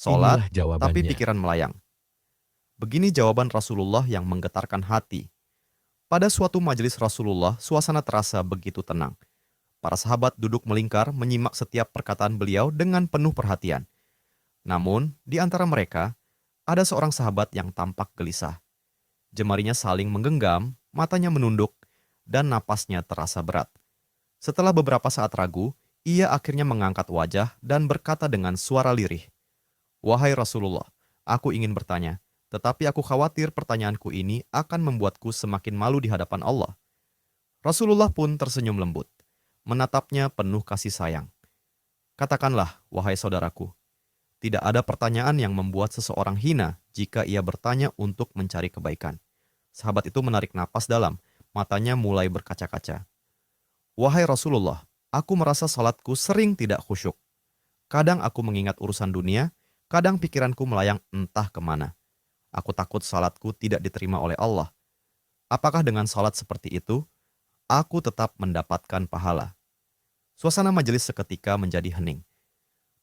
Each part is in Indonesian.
sholat, Inilah tapi jawabannya. pikiran melayang. Begini jawaban Rasulullah yang menggetarkan hati. Pada suatu majelis Rasulullah, suasana terasa begitu tenang. Para sahabat duduk melingkar menyimak setiap perkataan beliau dengan penuh perhatian. Namun, di antara mereka, ada seorang sahabat yang tampak gelisah. Jemarinya saling menggenggam, matanya menunduk, dan napasnya terasa berat. Setelah beberapa saat ragu, ia akhirnya mengangkat wajah dan berkata dengan suara lirih, "Wahai Rasulullah, aku ingin bertanya, tetapi aku khawatir pertanyaanku ini akan membuatku semakin malu di hadapan Allah." Rasulullah pun tersenyum lembut, menatapnya penuh kasih sayang. "Katakanlah, wahai saudaraku, tidak ada pertanyaan yang membuat seseorang hina jika ia bertanya untuk mencari kebaikan." Sahabat itu menarik napas dalam, matanya mulai berkaca-kaca. "Wahai Rasulullah, aku merasa salatku sering tidak khusyuk. Kadang aku mengingat urusan dunia, kadang pikiranku melayang entah kemana. Aku takut salatku tidak diterima oleh Allah. Apakah dengan salat seperti itu, aku tetap mendapatkan pahala?" Suasana majelis seketika menjadi hening.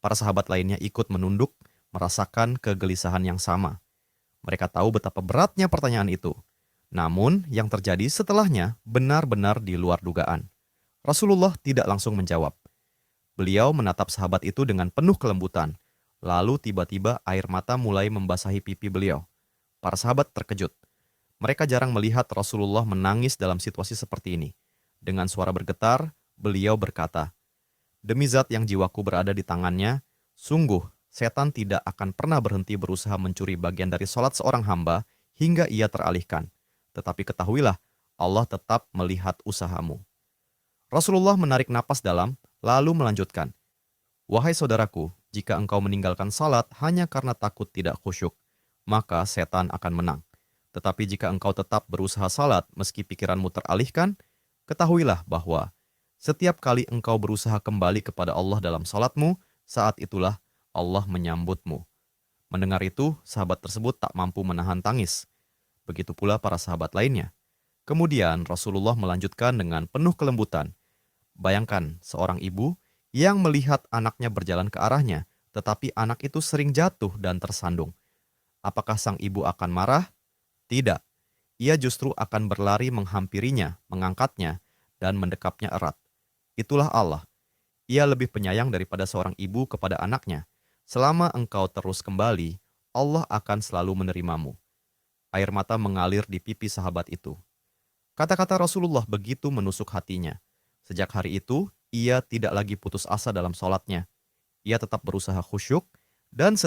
Para sahabat lainnya ikut menunduk, merasakan kegelisahan yang sama. Mereka tahu betapa beratnya pertanyaan itu. Namun, yang terjadi setelahnya benar-benar di luar dugaan. Rasulullah tidak langsung menjawab. Beliau menatap sahabat itu dengan penuh kelembutan. Lalu tiba-tiba air mata mulai membasahi pipi beliau. Para sahabat terkejut. Mereka jarang melihat Rasulullah menangis dalam situasi seperti ini. Dengan suara bergetar, beliau berkata, "Demi zat yang jiwaku berada di tangannya, sungguh setan tidak akan pernah berhenti berusaha mencuri bagian dari sholat seorang hamba hingga ia teralihkan. Tetapi ketahuilah, Allah tetap melihat usahamu." Rasulullah menarik napas dalam, lalu melanjutkan, "Wahai saudaraku, jika engkau meninggalkan salat hanya karena takut tidak khusyuk, maka setan akan menang. Tetapi jika engkau tetap berusaha salat meski pikiranmu teralihkan, ketahuilah bahwa setiap kali engkau berusaha kembali kepada Allah dalam salatmu, saat itulah Allah menyambutmu." Mendengar itu, sahabat tersebut tak mampu menahan tangis. Begitu pula para sahabat lainnya. Kemudian Rasulullah melanjutkan dengan penuh kelembutan, "Bayangkan seorang ibu yang melihat anaknya berjalan ke arahnya, tetapi anak itu sering jatuh dan tersandung. Apakah sang ibu akan marah? Tidak. Ia justru akan berlari menghampirinya, mengangkatnya, dan mendekapnya erat. Itulah Allah. Ia lebih penyayang daripada seorang ibu kepada anaknya. Selama engkau terus kembali, Allah akan selalu menerimamu." Air mata mengalir di pipi sahabat itu. Kata-kata Rasulullah begitu menusuk hatinya. Sejak hari itu, ia tidak lagi putus asa dalam sholatnya. Ia tetap berusaha khusyuk dan